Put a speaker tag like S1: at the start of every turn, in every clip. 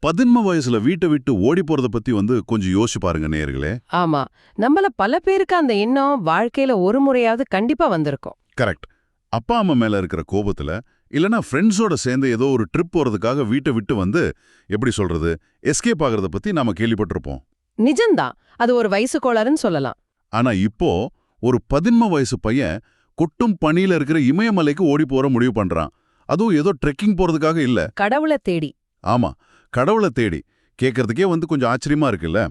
S1: பதின்ம வயசுல வீட்டை விட்டு ஓடி போறத பத்தி கொஞ்சம் யோசிச்சு பாருங்க நேயர்களே.
S2: ஆமா, நம்மள பல பேருக்கு அந்த எண்ணம் வாழ்க்கையில ஒரு முறையாவது கண்டிப்பா வந்திருக்கும்.
S1: கரெக்ட். அப்பா அம்மா மேல இருக்கிற கோபத்துல, இல்லனா ஃப்ரெண்ட்ஸோட சேர்ந்து ஏதோ ஒரு ட்ரிப் போறதுக்காக வீட்டை விட்டு எப்படி சொல்றது, எஸ்கேப் ஆகிறத பத்தி நாம கேள்விப்பட்டிருப்போம்.
S2: நிஜம்தான், அது ஒரு வயசு கோளாறுன்னு சொல்லலாம்.
S1: ஆனா இப்போ ஒரு பதின்ம வயசு பையன் கொட்டும் பனியில இருக்கிற இமயமலைக்கு ஓடி போற முடிவு பண்றான். அதுவும் ஏதோ ட்ரெக்கிங் போறதுக்காக இல்ல.
S2: கடவுளை தேடி.
S1: ஆமா, கடவுளை தேடி. கேட்கறதுக்கே கொஞ்சம் ஆச்சரியமா இருக்குல்ல.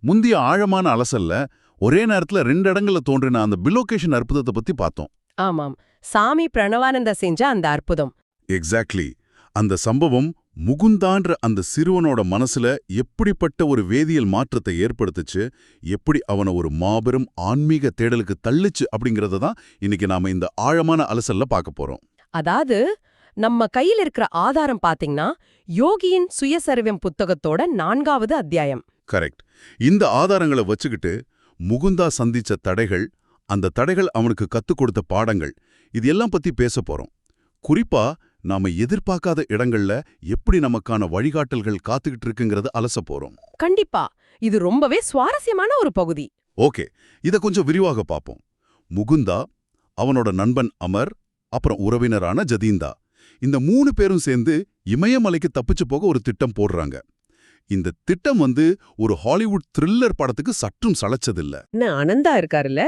S1: முந்திய ஆழமான அலசல்ல ஒரே நேரத்துல 2 இடங்கள்ல தோன்றின அந்த பிலோகேஷன் அற்புதத்தை பத்தி பார்த்தோம்.
S2: ஆமாம், சாமி பிரணவானந்த செஞ்ச அந்த அற்புதம்.
S1: எக்ஸாக்ட்லி. அந்த சம்பவம் முகுந்தான்ற அந்த சிறுவனோட மனசுல எப்படிப்பட்ட ஒரு வேதியியல் மாற்றத்தை ஏற்படுத்துச்சு, எப்படி அவனை ஒரு மாபெரும் ஆன்மீக தேடலுக்கு தள்ளுச்சு அப்படிங்கறத தான் இன்னைக்கு நாம இந்த ஆழமான அலசல்ல பார்க்க போறோம்.
S2: அதாவது நம்ம கையில் இருக்கிற ஆதாரம் பாத்தீங்கன்னா யோகியின் சுயசரிவம் புத்தகத்தோட 4வது அத்தியாயம்.
S1: கரெக்ட். இந்த ஆதாரங்களை வச்சுக்கிட்டு முகுந்தா சந்திச்ச தடைகள், அந்த தடைகள் அவனுக்கு கத்துக் கொடுத்த பாடங்கள், இது எல்லாம் பத்தி பேச போறோம். குறிப்பா நாம எதிர்பார்க்காத இடங்கள்ல எப்படி நமக்கான வழிகாட்டல்கள் காத்துக்கிட்டு இருக்குங்கிறத அலச போறோம்.
S2: கண்டிப்பா, இது ரொம்பவே சுவாரஸ்யமான ஒரு பகுதி.
S1: ஓகே, இத கொஞ்சம் விரிவாக பார்ப்போம். முகுந்தா, அவனோட நண்பன் அமர், அப்புறம் உறவினரான ஜதீந்தா, இந்த 3 பேரும் சேர்ந்து இமயமலைக்கு தப்பிச்சு போக ஒரு திட்டம் போடுறாங்க. இந்த திட்டம் ஒரு ஹாலிவுட் த்ரில்லர் படத்துக்கு சற்றும் சளைச்சதில்ல.
S3: அனந்தா இருக்காருல்ல,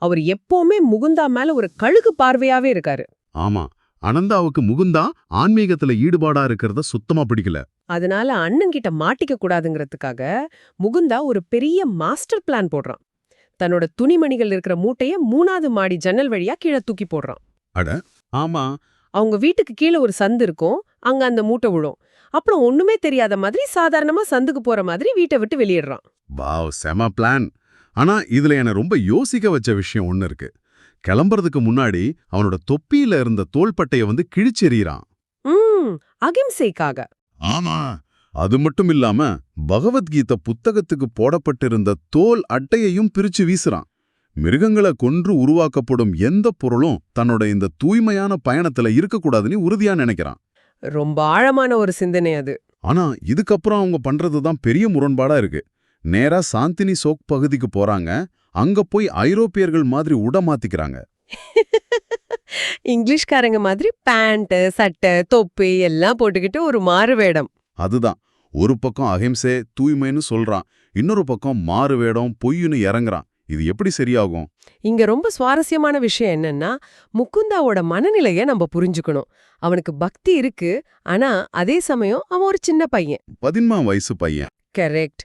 S3: அவர் எப்பவுமே முகுந்தா மேல ஒரு கழுகு பார்வையாவே இருக்காரு.
S1: ஆமா, அனந்தாவுக்கு முகுந்தா ஆன்மீகத்துல ஈடுபாடா இருக்கிறத சுத்தமா பிடிக்கல.
S3: அதனால அண்ணன் கிட்ட மாட்டிக்க கூடாதுங்கிறதுக்காக முகுந்தா ஒரு பெரிய மாஸ்டர் பிளான் போடுறான். தன்னோட துணிமணிகள் இருக்கிற மூட்டைய 3வது மாடி ஜன்னல் வழியா கீழே தூக்கி போடுறான்.
S1: அட ஆமா,
S3: அவங்க வீட்டுக்கு கீழே ஒரு சந்து இருக்கும், அங்க அந்த மூட்டை விழும். அப்புறம் ஒண்ணுமே தெரியாத மாதிரி சாதாரணமா சந்துக்கு போற மாதிரி வீட்டை விட்டு வெளியிடுறான்.
S1: வாவ், செம பிளான். ஆனா இதுல என்ன ரொம்ப யோசிக்க வச்ச விஷயம் ஒண்ணு இருக்கு. கிளம்புறதுக்கு முன்னாடி அவனோட தொப்பியில இருந்த தோள்பட்டைய கிழிச்செறியறான்.
S3: அகிம்சைக்காக.
S1: ஆமா, அது மட்டும் இல்லாம பகவத்கீதை புத்தகத்துக்கு போடப்பட்டிருந்த தோல் அட்டையையும் பிரிச்சு வீசுறான். மிருகங்களை கொன்று உருவாக்கப்படும் எந்த பொருளும் தன்னோட இந்த தூய்மையான பயணத்துல இருக்கக்கூடாதுன்னு உறுதியா நினைக்கிறான்.
S3: ரொம்ப ஆழமான ஒரு சிந்தனை அது.
S1: ஆனா இதுக்கப்புறம் அவங்க பண்றதுதான் பெரிய முரண்பாடா இருக்கு. நேரா சாந்தினி சோக் பகுதிக்கு போறாங்க. அங்க போய் ஐரோப்பியர்கள் மாதிரி மாத்திக்கிறாங்க.
S3: இங்கிலீஷ்காரங்க மாதிரி பேண்ட், சட்டை, தொப்பி எல்லாம் போட்டுக்கிட்டு ஒரு மாறு வேடம்.
S1: அதுதான், ஒரு பக்கம் அஹிம்சை தூய்மைன்னு சொல்றான், இன்னொரு பக்கம் மாறு வேடம் பொய்யுன்னு இறங்குறான். இது எப்படி சரியாகும்?
S3: இங்க ரொம்ப சுவாரஸ்யமான விஷயம் என்னன்னா, முகுந்தாவோட மனநிலைய நம்ம புரிஞ்சுக்கணும். அவனுக்கு பக்தி இருக்கு, ஆனா அதே சமயம் அவன் ஒரு சின்ன பையன்.
S1: 15 வயசு பையன்.
S3: கரெக்ட்.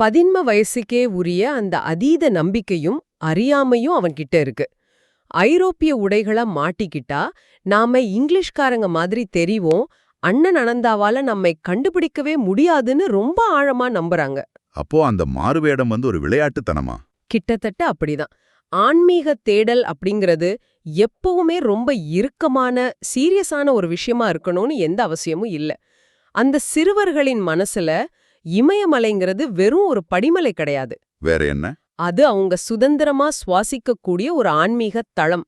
S3: 15 வயசுக்கே உரிய அந்த அதீத நம்பிக்கையும் அறியாமையும் அவன்கிட்ட இருக்கு. ஐரோப்பிய உடைகளா மாட்டிக்கிட்டா நாம இங்கிலீஷ்காரங்க மாதிரி தெரிவோம், அண்ணன் அனந்தாவால நம்மை கண்டுபிடிக்கவே முடியாதுன்னு ரொம்ப ஆழமா நம்புறாங்க.
S1: அப்போ அந்த மாறுவேடம் ஒரு விளையாட்டுத்தனமா?
S3: கிட்டத்தட்ட அப்படிதான். ஆன்மீக தேடல் அப்படிங்கிறது எப்பவுமே ரொம்ப இறுக்கமான சீரியஸான ஒரு விஷயமா இருக்கணும்னு எந்த அவசியமும் இல்ல. அந்த சிறுவர்களின் மனசுல இமயமலைங்கிறது வெறும் ஒரு படிமலை கிடையாது.
S1: வேற என்ன?
S3: அது அவங்க சுதந்திரமா சுவாசிக்கக்கூடிய ஒரு ஆன்மீக தளம்.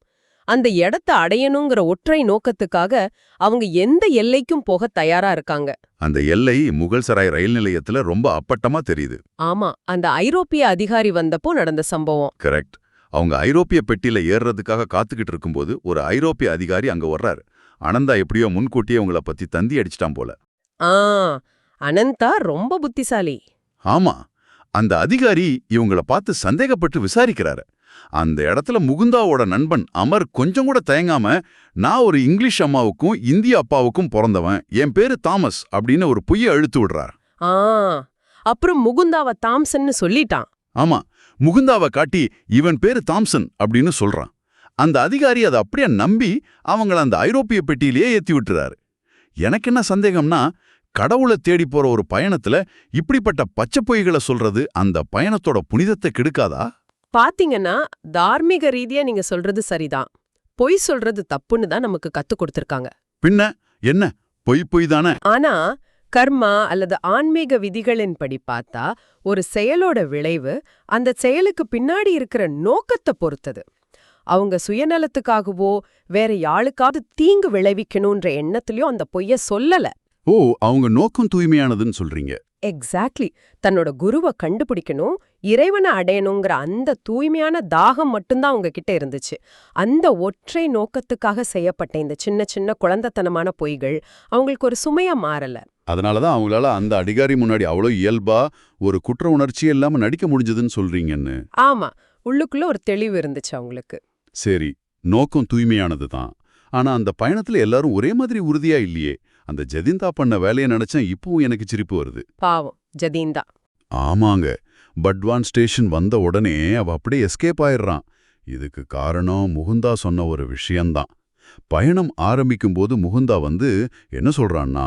S3: அந்த இடத்த அடையணுங்கிற ஒற்றை நோக்கத்துக்காக அவங்க எந்த எல்லைக்கும் போக தயாரா இருக்காங்க.
S1: அந்த எல்லை முகல் சராய் ரயில் நிலையத்துல ரொம்ப அப்பட்டமா தெரியுது.
S3: ஆமா, அந்த ஐரோப்பிய அதிகாரி வந்தப்போ நடந்த சம்பவம்.
S1: கரெக்ட். அவங்க ஐரோப்பிய பெட்டியில ஏறுறதுக்காக காத்துக்கிட்டு இருக்கும்போது ஒரு ஐரோப்பிய அதிகாரி அங்க வர்றாரு. அனந்தா எப்படியோ முன்கூட்டியே உங்களை பத்தி தந்தி அடிச்சிட்டான் போல.
S3: அனந்தா ரொம்ப புத்திசாலி.
S1: ஆமா, அந்த அதிகாரி இவங்கள பார்த்து சந்தேகப்பட்டு விசாரிக்கிறாரு. அந்த இடத்துல முகுந்தாவோட நண்பன் அமர் கொஞ்சம் கூட தயங்காம, நான் ஒரு இங்கிலீஷ் அம்மாவுக்கும் இந்திய அப்பாவுக்கும் பிறந்தவன், என் பேரு தாமஸ் அப்படின்னு ஒரு பொய்ய இழுத்து விடுறார்.
S3: அப்புறம் முகுந்தாவ தாம்சன்னு சொல்லிட்டான்.
S1: ஆமா, முகுந்தாவை காட்டி இவன் பேரு தாம்சன் அப்படின்னு சொல்றான். அந்த அதிகாரி அதை அப்படியே நம்பி அவங்கள அந்த ஐரோப்பிய பெட்டியிலேயே ஏத்தி விட்டுறாரு. எனக்கு என்ன சந்தேகம்னா, கடவுளை தேடி போற ஒரு பயணத்துல இப்படிப்பட்ட பச்சை பொய்களை சொல்றது அந்த பயணத்தோட புனிதத்தை கெடுக்காதா?
S3: பாத்தீங்கன்னா தார்மீக ரீதியா நீங்க சொல்றது சரிதான். பொய் சொல்றது தப்புன்னு தான் நமக்கு கத்து கொடுத்திருக்காங்க.
S1: பின்ன என்ன, பொய் தானே.
S3: ஆனா கர்மா அல்லது ஆன்மீக விதிகளின்படி பார்த்தா ஒரு செயலோட விளைவு அந்த செயலுக்கு பின்னாடி இருக்கிற நோக்கத்தை பொறுத்தது. அவங்க சுயநலத்துக்காகவோ வேற யாளுக்காவது தீங்கு விளைவிக்கணும்ன்ற எண்ணத்திலயோ அந்த பொய்ய சொல்லல.
S1: ஓ, அவங்க நோக்கம் தூய்மையானதுன்னு சொல்றீங்க.
S3: எக்ஸாக்ட்லி. தன்னோட குருவை கண்டுபிடிக்கணும், இறைவனை அடையணுங்கிற அந்த தூய்மையான தாகம் மட்டும்தான் அவங்க கிட்ட இருந்துச்சு. அந்த ஒற்றை நோக்கத்துக்காக செய்யப்பட்ட இந்த சின்ன சின்ன குழந்தைத்தனமான பொய்கள் அவங்களுக்கு ஒரு சுமையா மாறல.
S1: அதனாலதான் அவங்களால அந்த அதிகாரி முன்னாடி அவ்வளோ இயல்பா ஒரு குற்ற உணர்ச்சியே இல்லாம நடிக்க முடிஞ்சதுன்னு சொல்றீங்கன்னு.
S3: ஆமா, உள்ளுக்குள்ள ஒரு தெளிவு இருந்துச்சு அவங்களுக்கு.
S1: சரி, நோக்கம் தூய்மையானது தான். ஆனா அந்த பயணத்துல எல்லாரும் ஒரே மாதிரி உறுதியா இல்லையே. அந்த ஜதிந்தா பண்ண வேலையை நினைச்சேன் இப்பவும் எனக்கு சிரிப்பு வருது.
S3: பாவம் ஜதீந்தா.
S1: ஆமாங்க, பட்வான் ஸ்டேஷன் வந்த உடனே அவ அப்படியே எஸ்கேப் ஆயிடுறான். இதுக்கு காரணம் முகுந்தா சொன்ன ஒரு விஷயம்தான். பயணம் ஆரம்பிக்கும் போது முகுந்தா என்ன சொல்றான்னா,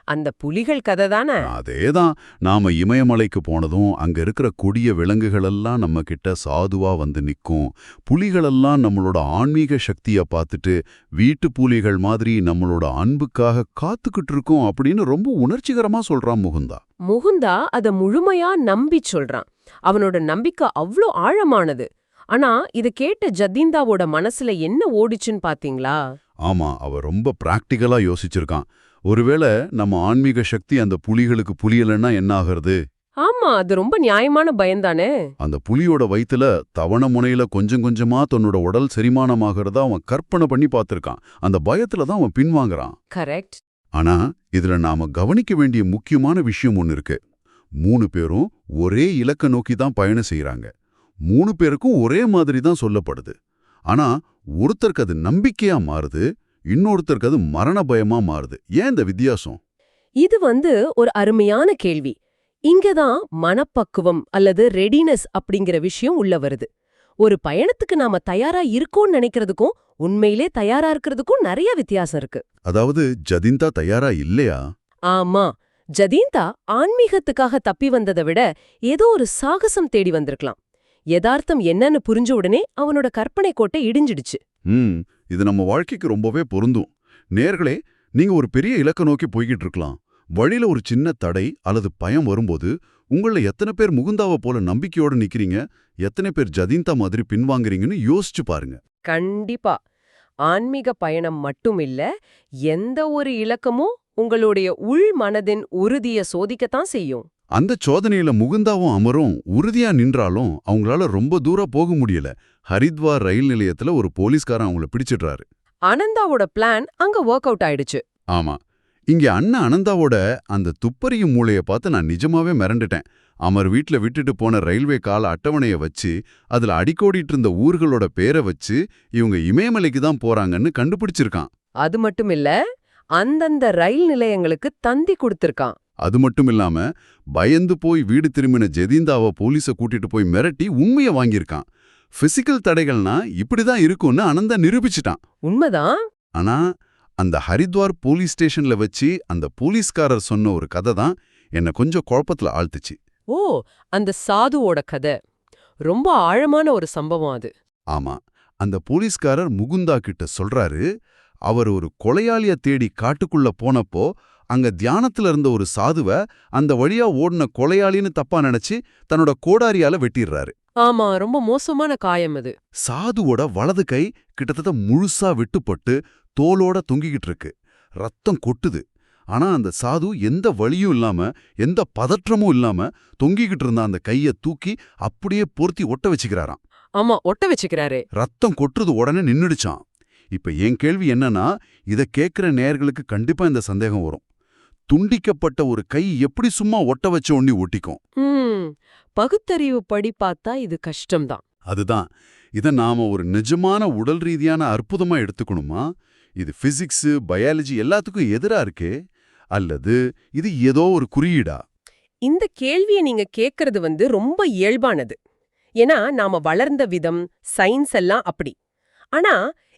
S3: அந்த புலிகள் கதை தானே?
S1: அதேதான். நாம இமயமலைக்கு போனதும் அங்க இருக்கிற கொடிய விலங்குகளெல்லாம் நம்ம கிட்ட சாதுவா நிக்கும். புலிகளெல்லாம் நம்மளோட ஆன்மீக சக்திய பார்த்துட்டு வீட்டு புலிகள் மாதிரி நம்மளோட அன்புக்காக காத்துக்கிட்டு இருக்கோம் அப்படின்னு ரொம்ப உணர்ச்சிகரமா சொல்றான் முகுந்தா.
S3: முகுந்தா அத முழுமையா நம்பி சொல்றான். அவனோட நம்பிக்கை அவ்ளோ ஆழமானது. ஆனா இத கேட்ட ஜதீந்தாவோட மனசுல என்ன ஓடிச்சுன்னு பாத்தீங்களா?
S1: ஆமா, அவ ரொம்ப பிராக்டிகலா யோசிச்சிருக்கான். ஒருவேளை நம்ம ஆன்மீக சக்தி அந்த புலிகளுக்கு புரியலன்னா என்ன ஆகிறது?
S3: ஆமா, அது ரொம்ப நியாயமான பயம்தானே.
S1: அந்த புலியோட வயித்துல தவண முனையில கொஞ்சம் கொஞ்சமா தன்னோட உடல் செரிமானமாகறத அவன் கற்பனை பண்ணி பார்த்திருக்கான். அந்த பயத்துல தான் அவன் பின்வாங்குறான்.
S3: கரெக்ட்.
S1: ஆனா இதுல நாம கவனிக்க வேண்டிய முக்கியமான விஷயம் ஒன்னு இருக்கு. 3 பேரும் ஒரே இலக்க நோக்கி தான் பயணம் செய்யறாங்க. 3 பேருக்கும் ஒரே மாதிரி தான் சொல்லப்படுது. ஆனா ஒருத்தருக்கு அது நம்பிக்கையா மாறுது, இன்னொருத்தருக்கு அது மரண பயமா மாறுது. ஏன் இந்த வித்தியாசம்?
S3: இது ஒரு அருமையான கேள்வி. இங்கதான் மனப்பக்குவம் அல்லது ரெடினஸ் அப்படிங்கிற விஷயம் உள்ள வருது. ஒரு பயணத்துக்கு நாம தயாரா இருக்கோம்னு நினைக்கிறதுக்கும் உண்மையிலே தயாரா இருக்கிறதுக்கும் நிறைய வித்தியாசம் இருக்கு.
S1: அதாவது ஜதிந்தா தயாரா இல்லையா?
S3: ஆமா, ஜதீந்தா ஆன்மீகத்துக்காக தப்பி வந்ததை விட ஏதோ ஒரு சாகசம் தேடி வந்திருக்கலாம். யதார்த்தம் என்னன்னு புரிஞ்ச உடனே அவனோட கற்பனை கோட்டை இடிஞ்சிடுச்சு.
S1: இது நம்ம வாழ்க்கைக்கு ரொம்பவே பொருந்தும். நேர்களே, நீங்க ஒரு பெரிய இலக்க நோக்கி போய்கிட்டு இருக்கலாம். வழியில ஒரு சின்ன தடை அல்லது பயம் வரும்போது உங்கள எத்தனை பேர் முகுந்தாவை போல நம்பிக்கையோட நிக்கிறீங்க, எத்தனை பேர் ஜதீந்தா மாதிரி பின்வாங்குறீங்கன்னு யோசிச்சு பாருங்க.
S3: கண்டிப்பா. ஆன்மீக பயணம் மட்டும் இல்ல, எந்த ஒரு இலக்கமும் உங்களுடைய உள் மனதின் உறுதிய சோதிக்கத்தான் செய்யும்.
S1: அந்த சோதனையில முகுந்தாவும் அமரும் உறுதியா நின்றாலும் அவங்களால ரொம்ப தூரம் போக முடியல. ஹரித்வார் ரயில் நிலையத்துல ஒரு போலீஸ்காரன் அவங்கள பிடிச்சிடுறாரு.
S3: அனந்தாவோட பிளான் அங்க ஒர்க் அவுட் ஆயிடுச்சு.
S1: ஆமா, இங்க அண்ணன் அனந்தாவோட அந்த துப்பறியும் மூளைய பார்த்து நான் நிஜமாவே மிரண்டுட்டேன். அமர் வீட்ல விட்டுட்டு போன ரயில்வே கால அட்டவணைய வச்சு அதுல அடிக்கோடிட்டு இருந்த ஊர்களோட பேரை வச்சு இவங்க இமயமலைக்கு தான் போறாங்கன்னு கண்டுபிடிச்சிருக்கான்.
S3: அது மட்டும் இல்ல, அந்தந்த ரயில் நிலையங்களுக்கு தந்தி கொடுத்திருக்கான்.
S1: அது மட்டும் இல்லாம பயந்து போய் வீடு திரும்பின ஜெதீந்தாவை போலீஸ கூட்டிட்டு போய் மிரட்டி உண்மைய வாங்கியிருக்கான். பிசிக்கல் தடைகள்னா இப்படிதான் இருக்கும்னு அனந்தா நிரூபிச்சிட்டான்.
S3: உண்மைதான்.
S1: ஆனா அந்த ஹரித்வார் போலீஸ் ஸ்டேஷன்ல வச்சு அந்த போலீஸ்காரர் சொன்ன ஒரு கதை தான் என்ன கொஞ்சம் குழப்பத்துல ஆழ்த்துச்சு.
S3: ஓ, அந்த சாதுவோட கதை ரொம்ப ஆழமான ஒரு சம்பவம் அது.
S1: ஆமா, அந்த போலீஸ்காரர் முகுந்தா கிட்ட சொல்றாரு, அவர் ஒரு கொலையாளிய தேடி காட்டுக்குள்ள போனப்போ அங்க தியானத்துல இருந்த ஒரு சாதுவ அந்த வழியா ஓடின கொலையாளின்னு தப்பா நினைச்சு தன்னோட கோடாரியால வெட்டிடுறாரு.
S3: ஆமா, ரொம்ப மோசமான காயம் அது.
S1: சாதுவோட வலது கை கிட்டத்தட்ட முழுசா வெட்டுப்பட்டு தோலோட தொங்கிக்கிட்டு இருக்கு. ரத்தம் கொட்டுது. ஆனா அந்த சாது எந்த வலியும் இல்லாம எந்த பதற்றமும் இல்லாம தொங்கிக்கிட்டு இருந்த அந்த கைய தூக்கி அப்படியே பொருத்தி ஒட்ட வச்சுக்கிறாராம்.
S3: ஆமா, ஒட்ட வச்சுக்கிறாரே.
S1: ரத்தம் கொட்டுறது உடனே நின்னுடுச்சான். இப்ப என் கேள்வி என்னன்னா, இத கேட்கிற நேயர்களுக்கு கண்டிப்பா இந்த சந்தேகம் வரும். துண்டிக்கப்பட்ட ஒரு கை எப்படி சும்மா ஒட்ட வச்ச ஒண்ணி ஒட்டிக்கும்?
S3: பகுத்தறிவு படி பார்த்தா இது கஷ்டம்தான்.
S1: அதுதான். இத நாம ஒரு நிஜமான உடல் ரீதியான அற்புதமா எடுத்துக்கணுமா? இது பிசிக்ஸ், பயாலஜி எல்லாத்துக்கும் எதிரா இருக்கே? அல்லது இது ஏதோ ஒரு குறியீடா?
S3: இந்த கேள்வியை நீங்க கேக்குறது ரொம்ப இயல்பானது. ஏன்னா நாம வளர்ந்த விதம், சயின்ஸ் எல்லாம் அப்படி. ஆனா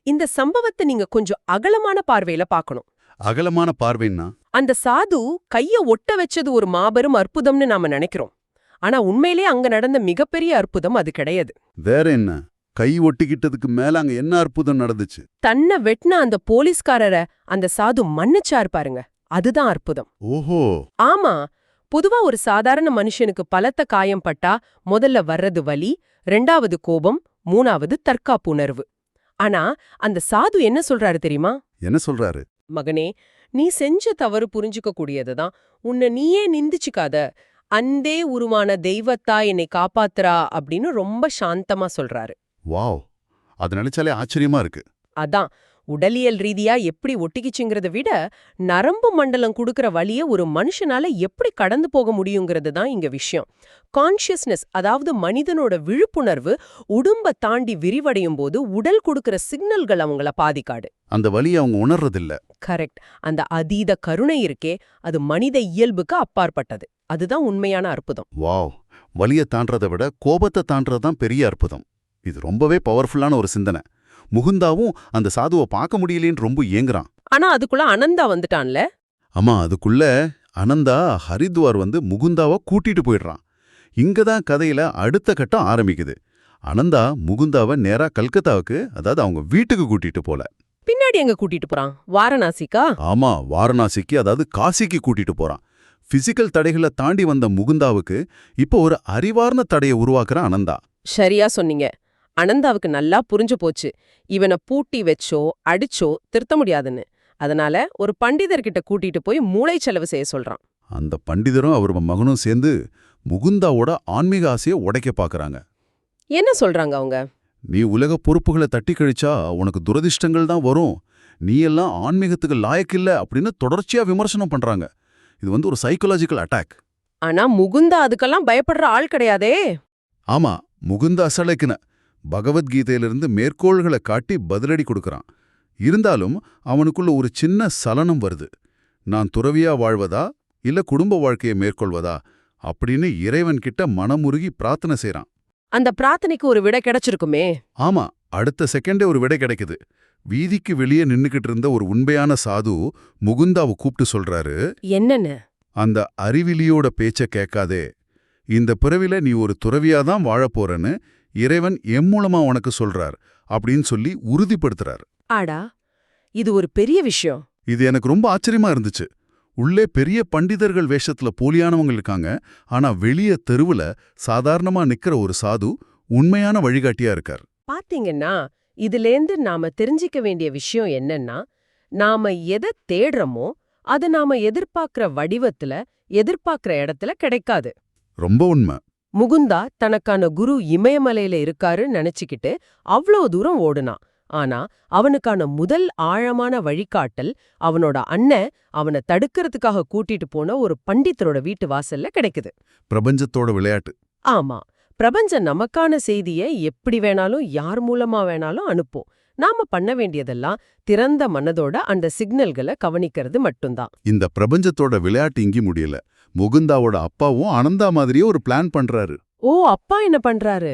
S3: இந்த சம்பவத்தை நீங்க கொஞ்சம் அகலமான பார்வையில பார்க்கணும்.
S1: அகலமான பார்வைன்னா?
S3: அந்த சாது கைய ஒட்ட வச்சது ஒரு மாபெரும் அற்புதம்னு நாம நினைக்கிறோம். ஆனா உண்மையிலே அங்க நடந்த மிகப்பெரிய அற்புதம் அது கிடையாது.
S1: வேற என்ன? கை ஒட்டிக்கிட்டதுக்கு மேல அங்க என்ன அற்புதம் நடந்துச்சு?
S3: தன்னை வெட்டின அந்த போலீஸ்காரரை அந்த சாது மன்னிச்சார் பாருங்க, அதுதான் அற்புதம்.
S1: ஓஹோ.
S3: ஆமா, பொதுவா ஒரு சாதாரண மனுஷனுக்கு பலத்த காயம் பட்டா முதல்ல வர்றது வலி, 2வது கோபம், 3வது தற்காப்பு உணர்வு. ஆனா அந்த சாது என்ன சொல்றாரு தெரியுமா?
S1: என்ன சொல்றாரு?
S3: மகனே, நீ செஞ்ச தவறு புரிஞ்சுக்க கூடியதுதான். உன்னை நீயே நிந்திச்சுக்காத. அந்தே உருவான தெய்வத்தா என்னை காப்பாத்துறா அப்படின்னு ரொம்ப சாந்தமா சொல்றாரு.
S1: வாவ், அது நினைச்சாலே ஆச்சரியமா இருக்கு.
S3: அதான் உடலியல் ரீதியா எப்படி ஒட்டிக்கிச்சுங்கிறத விட நரம்பு மண்டலம் குடுக்கற வழிய ஒரு மனுஷனால எப்படி கடந்து போக முடியுங்கிறது தான் இங்க விஷயம். கான்ஷியஸ்னஸ், அதாவது மனிதனோட விழிப்புணர்வு உடம்ப தாண்டி விரிவடையும் போது உடல் கொடுக்கிற சிக்னல்கள் அவங்கள பாதிக்காடு.
S1: அந்த வலியை அவங்க உணர்றதில்ல.
S3: கரெக்ட். அந்த அதீத கருணை இருக்கே, அது மனித இயல்புக்கு அப்பாற்பட்டது. அதுதான் உண்மையான அற்புதம்.
S1: வாவ், வலியை தாண்டறதை விட கோபத்தை தாண்டறதுதான் பெரிய அற்புதம். இது ரொம்பவே பவர்ஃபுல்லான ஒரு சிந்தனை. முகுந்தாவும் அந்த சாதுவை பார்க்க முடியலேன்னு ரொம்ப ஏங்குறான்.
S3: ஆனா அதுக்குள்ள அனந்தா வந்துட்டான்ல.
S1: ஆமா, அதுக்குள்ள அனந்தா ஹரித்வார் வந்து முகுந்தாவை கூட்டிட்டு போயிடுறான். இங்கதான் கதையில அடுத்த கட்டம் ஆரம்பிக்குது. அனந்தா முகுந்தாவை நேரா கல்கத்தாவுக்கு, அதாவது அவங்க வீட்டுக்கு கூட்டிட்டு போல.
S3: பின்னாடி எங்க கூட்டிட்டு போறான்? வாரணாசிக்கா?
S1: ஆமா, வாரணாசிக்கு, அதாவது காசிக்கு கூட்டிட்டு போறான். பிசிக்கல் தடைகளை தாண்டி வந்த முகுந்தாவுக்கு இப்போ ஒரு அறிவார்ந்த தடையை உருவாக்குறான் அனந்தா.
S3: சரியா சொன்னீங்க. அனந்தாவுக்கு நல்லா புரிஞ்சு போச்சு, இவனை பூட்டி வச்சோ அடிச்சோ திருத்த முடியாதுன்னு. அதனால ஒரு பண்டிதர்கிட்ட கூட்டிட்டு போய் மூளை செலவு செய்ய சொல்றான்.
S1: அந்த பண்டிதரும் அவர் மகனும் சேர்ந்து முகுந்தாவோட ஆன்மீக ஆசையை உடைக்க பாக்குறாங்க.
S3: என்ன சொல்றாங்க அவங்க?
S1: நீ உலக பொறுப்புகளை தட்டி கழிச்சா உனக்கு துரதிர்ஷ்டங்கள் தான் வரும், நீ எல்லாம் ஆன்மீகத்துக்கு லாயக்கில்ல அப்படின்னு தொடர்ச்சியா விமர்சனம் பண்றாங்க. இது வந்து ஒரு சைக்கலாஜிக்கல் அட்டாக்.
S3: ஆனா முகுந்தா அதுக்கெல்லாம் பயப்படுற ஆள் கிடையாதே.
S1: ஆமா, முகுந்தா அசலைக்குன பகவத்கீதையிலிருந்து மேற்கோள்களை காட்டி பதிலடி கொடுக்கறான். இருந்தாலும் அவனுக்குள்ள ஒரு சின்ன சலனம் வருது. நான் துறவியா வாழ்வதா இல்ல குடும்ப வாழ்க்கையை மேற்கொள்வதா அப்படின்னு இறைவன்கிட்ட மனமுருகி பிரார்த்தனை செய்றான்.
S3: அந்த பிரார்த்தனைக்கு ஒரு விடை கிடைச்சிருக்குமே.
S1: ஆமா, அடுத்த செகண்டே ஒரு விடை கிடைக்குது. வீதிக்கு வெளியே நின்னுக்கிட்டு இருந்த ஒரு உண்மையான சாது முகுந்தாவை கூப்பிட்டு சொல்றாரு,
S3: என்னன்னு?
S1: அந்த அறிவிலியோட பேச்ச கேட்காதே, இந்த பிறவில நீ ஒரு துறவியாதான் வாழப்போறன்னு இறைவன் எம் மூலமா உனக்கு சொல்றார் அப்படின்னு சொல்லி உறுதிப்படுத்துறார்.
S3: ஆடா, இது ஒரு பெரிய விஷயம்.
S1: இது எனக்கு ரொம்ப ஆச்சரியமா இருந்துச்சு. உள்ளே பெரிய பண்டிதர்கள் வேஷத்துல போலியானவங்க இருக்காங்க, ஆனா வெளியே தெருவுல சாதாரணமா நிக்கிற ஒரு சாது உண்மையான வழிகாட்டியா இருக்கார்.
S3: பாத்தீங்கன்னா இதுலேந்து நாம தெரிஞ்சிக்க வேண்டிய விஷயம் என்னன்னா, நாம எதை தேடுறோமோ அது நாம எதிர்பார்க்கிற வடிவத்துல எதிர்பார்க்கிற இடத்துல கிடைக்காது.
S1: ரொம்ப உண்மை.
S3: முகுந்தா தனக்கான குரு இமயமலையில இருக்காருன்னு நினைச்சுக்கிட்டு அவ்ளோ தூரம் ஓடுனான். ஆனா அவனுக்கான முதல் ஆழமான வழிகாட்டல் அவனோட அண்ணன் அவனை தடுக்கிறதுக்காக கூட்டிட்டு போன ஒரு பண்டிதரோட வீட்டு வாசல்ல கிடைக்குது.
S1: பிரபஞ்சத்தோட விளையாட்டு.
S3: ஆமா, பிரபஞ்சம் நமக்கான செய்திய எப்படி வேணாலும் யார் மூலமா வேணாலும் அனுப்பும். நாம பண்ண வேண்டியதெல்லாம் திறந்த மனதோட அந்த சிக்னல்களை கவனிக்கிறது மட்டும்தான்.
S1: இந்த பிரபஞ்சத்தோட விளையாட்டு இங்கி முடியல. முகுந்தாவோட அப்பாவும் அனந்தா மாதிரியே ஒரு பிளான் பண்றாரு.
S3: ஓ, அப்பா என்ன பண்றாரு?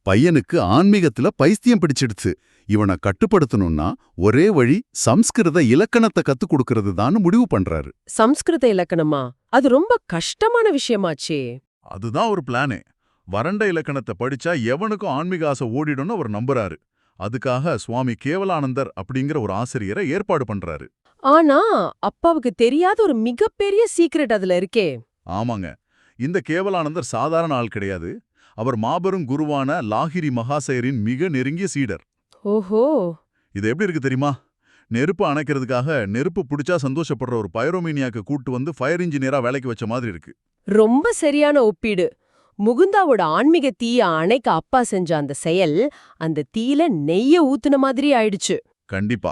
S1: பையனுக்கு ஆன்மீகத்துல பைத்தியம் பிடிச்சிடுச்சு, இவனை கட்டுப்படுத்தணும்னா ஒரே வழி சம்ஸ்கிருத இலக்கணத்தை கத்துக் கொடுக்கறது தான் முடிவு பண்றாரு.
S3: சம்ஸ்கிருத இலக்கணமா? அது ரொம்ப கஷ்டமான விஷயமாச்சே.
S1: அதுதான் ஒரு பிளானே. வறண்ட இலக்கணத்தை படிச்சா எவனுக்கும் ஆன்மீக ஆசை ஓடிடும்னு அவர் நம்புறாரு. அதுக்காக சுவாமி கேவலானந்தர் அப்படிங்கிற ஒரு ஆசிரியரை ஏற்பாடு பண்றாரு.
S3: ஆனா அப்பாவுக்கு தெரியாத ஒரு மிகப்பெரிய சீக்ரெட் அதுல இருக்கே.
S1: ஆமாங்க, இந்த கேவலானந்தர் சாதாரண ஆள் கிடையாது. அவர் மாபெரும் குருவான லாகிரி மகாசயரின் மிக நெருங்கிய சீடர்.
S3: ஓஹோ.
S1: இது எப்படி இருக்கு தெரியுமா? நெருப்பு அணைக்கிறதுக்காக நெருப்பு பிடிச்சா சந்தோஷப்படுற ஒரு பைரோமீனியாக்கு கூட்டு வந்து ஃபயர் இன்ஜினியரா வேலைக்கு வச்ச மாதிரி இருக்கு.
S3: ரொம்ப சரியான ஒப்பீடு. முகுந்தாவோட ஆன்மீக தீய அணைக்க அப்பா செஞ்ச அந்த செயல் அந்த தீயில நெய்ய ஊத்துன மாதிரி ஆயிடுச்சு.
S1: கண்டிப்பா.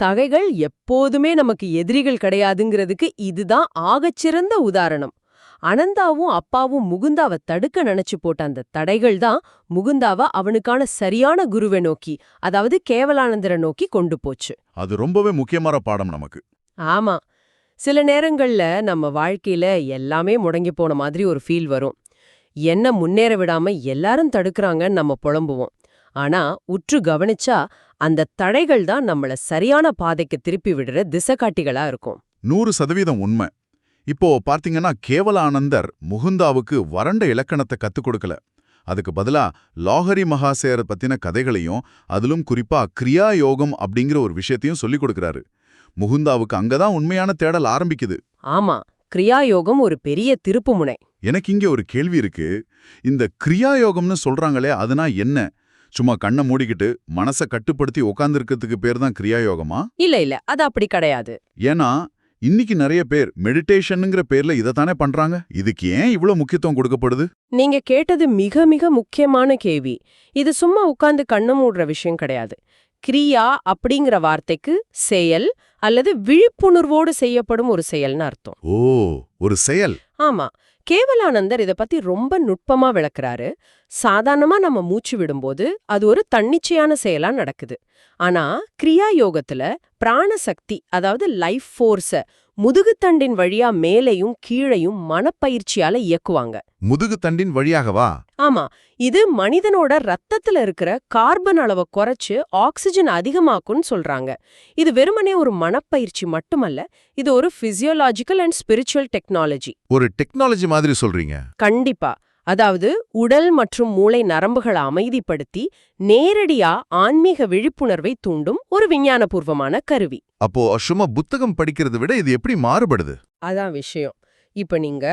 S3: தகைகள் எப்போதுமே நமக்கு எதிரிகள் கிடையாதுங்கிறதுக்கு இதுதான் ஆகச்சிறந்த உதாரணம். அனந்தாவும் அப்பாவும் முகுந்தாவை தடுக்க நினைச்சு போட்ட அந்த தடைகள் தான் முகுந்தாவை அவனுக்கான சரியான குருவை நோக்கி, அதாவது கேவலானந்தரை நோக்கி கொண்டு போச்சு.
S1: அது ரொம்பவே முக்கியமான பாடம் நமக்கு.
S3: ஆமா, சில நேரங்கள்ல நம்ம வாழ்க்கையில எல்லாமே முடங்கி போன மாதிரி ஒரு ஃபீல் வரும். என்ன முன்னேற விடாம எல்லாரும் தடுக்கறாங்கன்னு நம்ம புலம்புவோம். ஆனா உற்று கவனிச்சா அந்த தடைகள் தான் நம்மள சரியான பாதைக்கு திருப்பி விடுற திசைகாட்டிகளா இருக்கும்.
S1: 100% உண்மை. இப்போ பார்த்தீங்கன்னா கேவலானந்தர் முகுந்தாவுக்கு வறண்ட இலக்கணத்தை கத்துக் கொடுக்கல. அதுக்கு பதிலா லாஹரி மகாசேர பத்தின கதைகளையும் அதிலும் குறிப்பா கிரியா யோகம் அப்படிங்கிற ஒரு விஷயத்தையும் சொல்லிக் கொடுக்கறாரு. முகுந்தாவுக்கு அங்கதான் உண்மையான தேடல் ஆரம்பிக்குது.
S3: ஆமா, கிரியா யோகம் ஒரு பெரிய திருப்புமுனை.
S1: எனக்கு இங்க ஒரு கேள்வி இருக்கு. இந்த கிரியா யோகம்னு சொல்றாங்களே, அதுனா என்ன? சும்மா கண்ணை மூடிக்கிட்டு மனசை கட்டுப்படுத்தி உட்கார்ந்திருக்கிறதுக்கு பேர் தான் கிரியா யோகமா?
S2: இல்ல அது அப்படி கிடையாது.
S1: ஏன்னா இன்னைக்கு நிறைய பேர் மெடிடேஷனுங்கிற பேர்ல இதைத்தானே பண்றாங்க. இதுக்கு ஏன் இவ்ளோ முக்கியத்துவம் கொடுக்கப்படுது?
S2: நீங்க கேட்டது மிக மிக முக்கியமான கேள்வி. இது சும்மா உட்கார்ந்து கண்ணு மூடுற விஷயம் கிடையாது. கிரியா அப்படிங்கிற வார்த்தைக்கு செயல் அல்லது விழிப்புணர்வோடு செய்யப்படும் ஒரு செயல்னு அர்த்தம்.
S1: ஓ, ஒரு செயல்.
S2: ஆமா, கேவலானந்தர் இத பத்தி ரொம்ப நுட்பமா விளக்குறாரு. சாதாரணமா நம்ம மூச்சு விடும்போது அது ஒரு தன்னிச்சையான செயலா நடக்குது. ஆனா கிரியா யோகத்துல பிராணசக்தி, அதாவது லைஃப் ஃபோர்ஸ முதுகுத்தண்டின் வழியா மேலையும் கீழையும் மனப்பயிற்சியால இயக்குவாங்க.
S1: முதுகுத்தண்டின் வழியாகவா?
S2: ஆமா, இது மனிதனோட ரத்தத்துல இருக்கிற கார்பன் அளவை குறைச்சு ஆக்சிஜன் அதிகமாக்கும்னு சொல்றாங்க. இது வெறுமனே ஒரு மனப்பயிற்சி மட்டுமல்ல, இது ஒரு பிசியோலாஜிக்கல் அண்ட் ஸ்பிரிச்சுவல் டெக்னாலஜி.
S1: ஒரு டெக்னாலஜி மாதிரி சொல்றீங்க?
S2: கண்டிப்பா. அதாவது உடல் மற்றும் மூளை நரம்புகளை அமைதிப்படுத்தி நேரடியா ஆன்மீக விழிப்புணர்வை தூண்டும் ஒரு விஞ்ஞானபூர்வமான கருவி.
S1: அப்போ சும்மா புத்தகம் படிக்கிறதை விட இது எப்படி மாறுபடுது?
S2: அதான் விஷயம். இப்ப நீங்க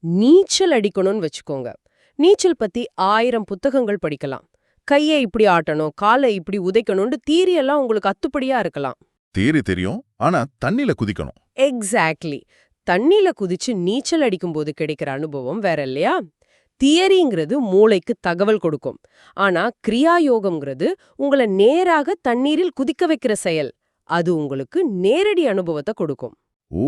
S2: நீச்சல் அடிக்கணும்னு வச்சுக்கோங்க. நீச்சல் பத்தி 1000 புத்தகங்கள் படிக்கலாம். கையை இப்படி ஆட்டணும், காலை இப்படி உதைக்கணும்னு தியரியெல்லாம் உங்களுக்கு அத்துப்படியா இருக்கலாம்.
S1: தியரி தெரியும், ஆனா தண்ணில குதிக்கணும்.
S2: எக்ஸாக்ட்லி. தண்ணில குதிச்சு நீச்சல் அடிக்கும்போது கிடைக்கிற அனுபவம் வேற இல்லையா? தியரிங்கிறது மூளைக்கு தகவல் கொடுக்கும். ஆனா கிரியாயோகம்ங்கிறது உங்களை நேராக தண்ணீரில் குதிக்க வைக்கிற செயல். அது உங்களுக்கு நேரடி அனுபவத்தை கொடுக்கும்.
S1: ஓ,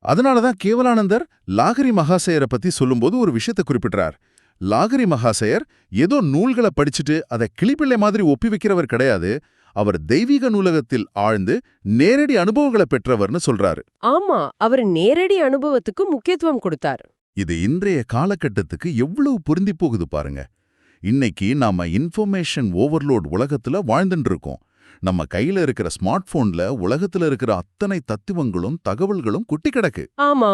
S1: அதனாலதான் கேவலானந்தர் லாகிரி மகாசயரை பத்தி சொல்லும்போது ஒரு விஷயத்தை குறிப்பிட்டார். லாகிரி மகாசயர் ஏதோ நூல்களை படிச்சுட்டு அதை கிளிப்பிள்ளை மாதிரி ஒப்பி வைக்கிறவர் கிடையாது. அவர் தெய்வீக நூலகத்தில் ஆழ்ந்து நேரடி அனுபவங்களை பெற்றவர்னு சொல்றாரு.
S2: ஆமா, அவர் நேரடி அனுபவத்துக்கு முக்கியத்துவம் கொடுத்தார்.
S1: இது இன்றைய காலகட்டத்துக்கு எவ்வளவு பொருந்தி போகுது பாருங்க. இன்னைக்கு நாம இன்ஃபர்மேஷன் ஓவர்லோட் உலகத்துல வாழ்ந்துட்டு இருக்கோம். நம்ம கையில இருக்கிற ஸ்மார்ட் போன்ல உலகத்துல இருக்கிற அத்தனை தத்துவங்களும் தகவல்களும் குட்டி கிடக்கு.
S2: ஆமா,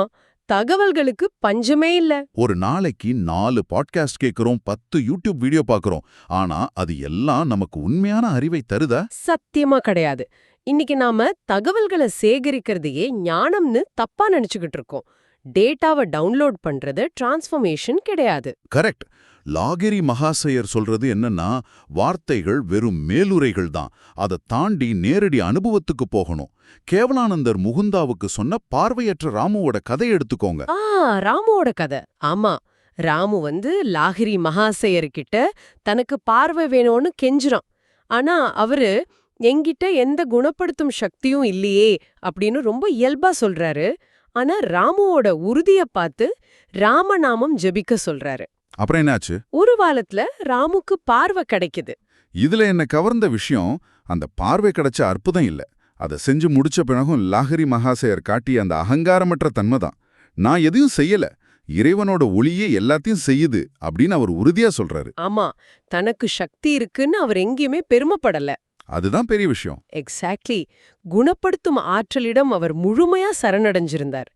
S2: தகவல்களுக்கு பஞ்சமே இல்ல.
S1: ஒரு நாளைக்கு 4 பாட்காஸ்ட் கேட்கிறோம், 10 யூடியூப் வீடியோ பார்க்கறோம். ஆனா அது எல்லாம் நமக்கு உண்மையான அறிவை தருதா?
S2: சத்தியமா கிடையாது. இன்னைக்கு நாம தகவல்களை சேகரிக்கிறதையே ஞானம்னு தப்பா நினைச்சுக்கிட்டு இருக்கோம். டேட்டாவை டவுன்லோட் பண்றது டிரான்ஸ்ஃபர்மேஷன் கிடையாது.
S1: கரெக்ட். லாகிரி மகாசயர் சொல்றது என்னன்னா, வார்த்தைகள் வெறும் மேலுரைகள் தான். அதை தாண்டி நேரடி அனுபவத்துக்கு போகணும். கேவலானந்தர் முகுந்தாவுக்கு சொன்ன பார்வையற்ற ராமுவோட கதை எடுத்துக்கோங்க.
S2: ராமுவோட கதை. ஆமா, ராமு லாகிரி மகாசயர்கிட்ட தனக்கு பார்வை வேணும்னு கெஞ்சுறான். ஆனா அவரு என்கிட்ட எந்த குணப்படுத்தும் சக்தியும் இல்லையே அப்படின்னு ரொம்ப இயல்பா சொல்றாரு. ஆனா ராமுவோட உறுதிய பார்த்து ராமநாமம் ஜெபிக்க சொல்றாரு.
S1: அப்புறம் என்னாச்சு?
S2: ஒரு வாரத்துல ராமுக்கு பார்வை கிடைக்குது.
S1: இதுல என்ன கவர்ந்த விஷயம், அந்த பார்வை கிடைச்ச அற்புதம் இல்ல. அதை செஞ்சு முடிச்ச பிறகும் லாகிரி மகாசயர் காட்டிய அந்த அகங்காரமற்ற தன்மைதான். நான் எதையும் செய்யல, இறைவனோட ஒளியே எல்லாத்தையும் செய்யுது அப்படின்னு அவர் உறுதியா சொல்றாரு.
S2: ஆமா, தனக்கு சக்தி இருக்குன்னு அவர் எங்கேயுமே பெருமைப்படல.
S1: அதுதான் பெரிய விஷயம்.
S2: எக்ஸாக்ட்லி. குணப்படுத்தும் ஆற்றலிடம் அவர் முழுமையா சரணடைஞ்சிருந்தார்.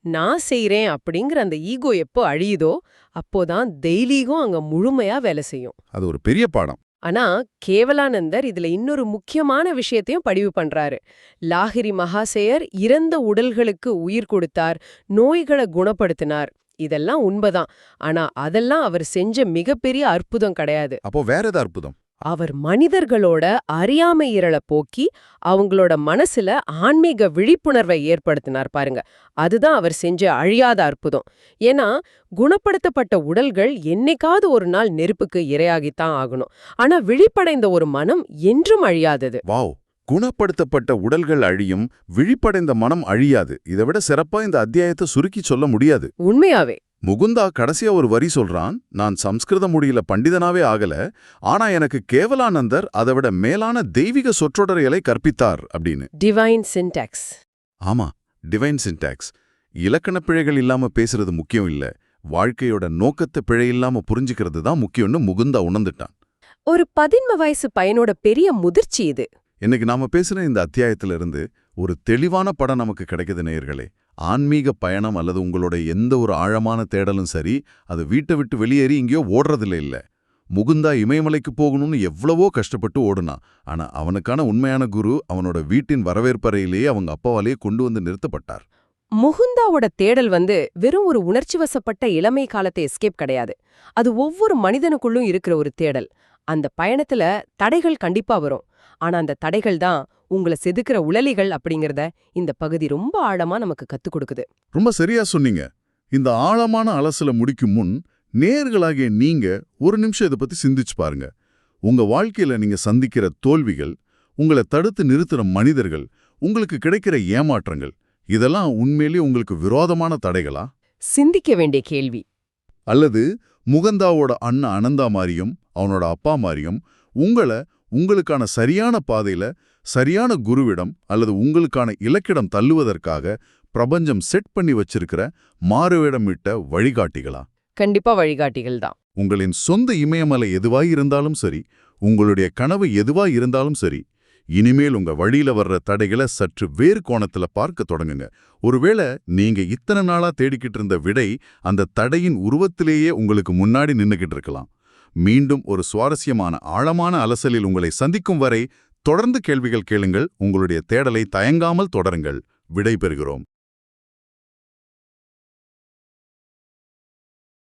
S2: நான் செய்றேன் அப்படிங்கிற அந்த ஈகோ எப்போ அழியுதோ அப்போதான் தெய்வீகம் அங்க முழுமையா வேலை செய்யும்.
S1: அது ஒரு பெரிய பாடம்.
S2: ஆனா கேவலானந்தர் இதுல இன்னொரு முக்கியமான விஷயத்தையும் பதிவு பண்றாரு. லாகிரி மகாசயர் இறந்த உடல்களுக்கு உயிர் கொடுத்தார், நோய்களை குணப்படுத்தினார். இதெல்லாம் உண்மைதான். ஆனா அதெல்லாம் அவர் செஞ்ச மிகப்பெரிய அற்புதம் கிடையாது.
S1: அப்போ வேற ஏதாவது அற்புதம்?
S2: அவர் மனிதர்களோட அறியாமை இருளை போக்கி அவங்களோட மனசுல ஆன்மீக விழிப்புணர்வை ஏற்படுத்தினார் பாருங்க. அதுதான் அவர் செஞ்ச அழியாத அற்புதம். ஏன்னா குணப்படுத்தப்பட்ட உடல்கள் என்னைக்காவது ஒரு நாள் நெருப்புக்கு இரையாகித்தான் ஆகணும். ஆனா விழிப்படைந்த ஒரு மனம் என்றும் அழியாதது.
S1: வாவ்! குணப்படுத்தப்பட்ட உடல்கள் அழியும், விழிப்படைந்த மனம் அழியாது. இதை விட சிறப்பா இந்த அத்தியாயத்தை சுருக்கி சொல்ல முடியாது.
S2: உண்மையாவே
S1: முகுந்தா கடைசியா ஒரு வரி சொல்றான், நான் சம்ஸ்கிருத மொழியில பண்டிதனாவே ஆகல, ஆனா எனக்கு கேவலானந்தர் அதை விட மேலான தெய்வீக சொற்றொடர்களை கற்பித்தார் அப்படின்னு.
S2: Divine syntax.
S1: ஆமா, டிவைன் சின்டாக்ஸ். இலக்கண பிழைகள் இல்லாம பேசுறது முக்கியம் இல்ல, வாழ்க்கையோட நோக்கத்தை பிழை இல்லாம புரிஞ்சுக்கிறது தான் முக்கியம்னு முகுந்தா உணர்ந்துட்டான்.
S2: ஒரு 11 வயசு பையனோட பெரிய முதிர்ச்சி இது.
S1: இன்னைக்கு நாம பேசுற இந்த அத்தியாயத்துல இருந்து ஒரு தெளிவான படம் நமக்கு கிடைக்குது நேயர்களே. ஆன்மீக பயணம் அல்லது உங்களோட எந்த ஒரு ஆழமான தேடலும் சரி, அது வீட்டை விட்டு வெளியேறி இங்கேயோ ஓடுறதில்ல இல்ல. முகுந்தா இமயமலைக்கு போகணும்னு எவ்வளவோ கஷ்டப்பட்டு ஓடுனான். ஆனா அவனுக்கான உண்மையான குரு அவனோட வீட்டின் வரவேற்பறையிலேயே அவங்க அப்பாவாலேயே கொண்டு வந்து நிறுத்தப்பட்டார்.
S2: முகுந்தாவோட தேடல் வெறும் ஒரு உணர்ச்சி வசப்பட்ட இளமை காலத்தை எஸ்கேப் கிடையாது. அது ஒவ்வொரு மனிதனுக்குள்ளும் இருக்கிற ஒரு தேடல்.
S3: அந்த பயணத்துல தடைகள் கண்டிப்பா வரும். ஆனா அந்த தடைகள் தான் உங்களை செதுக்குற உளலிகள் அப்படிங்கறத இந்த பகுதி ரொம்ப ஆழமா நமக்கு கத்துக் கொடுக்குது.
S1: ரொம்ப சரியா சொன்னீங்க. இந்த ஆழமான அலசல முடிக்கும் முன் நேயர்களாகிய நீங்க ஒரு நிமிஷம் இதை பத்தி சிந்திச்சு பாருங்க. உங்க வாழ்க்கையில நீங்க சந்திக்கிற தோல்விகள், உங்களை தடுத்து நிறுத்துற மனிதர்கள், உங்களுக்கு கிடைக்கிற ஏமாற்றங்கள், இதெல்லாம் உண்மையிலேயே உங்களுக்கு விரோதமான தடைகளா?
S3: சிந்திக்க வேண்டிய கேள்வி.
S1: அல்லது முகந்தாவோட அண்ணன் அனந்தா மாதிரியும் அவனோட அப்பா மாதிரியும் உங்களுக்கான சரியான பாதையில சரியான குருவிடம் அல்லது உங்களுக்கான இலக்கிடம் தள்ளுவதற்காக பிரபஞ்சம் செட் பண்ணி வச்சிருக்கிற மாறுவேடமிட்ட வழிகாட்டிகளா?
S3: கண்டிப்பா வழிகாட்டிகள் தான்.
S1: உங்களின் சொந்த இமயமலை எதுவாய் இருந்தாலும் சரி, உங்களுடைய கனவு எதுவாய் இருந்தாலும் சரி, இனிமேல் உங்க வழியில வர்ற தடைகளை சற்று வேறு கோணத்துல பார்க்க தொடங்குங்க. ஒருவேளை நீங்க இத்தனை நாளா தேடிக்கிட்டு இருந்த விடை அந்த தடையின் உருவத்திலேயே உங்களுக்கு முன்னாடி நின்னுகிட்டு இருக்கலாம். மீண்டும் ஒரு சுவாரஸ்யமான ஆழமான அலசலில் உங்களை சந்திக்கும் வரை தொடர்ந்து கேள்விகள் கேளுங்கள். உங்களுடைய தேடலை தயங்காமல் தொடருங்கள். விடை பெறுகிறோம்.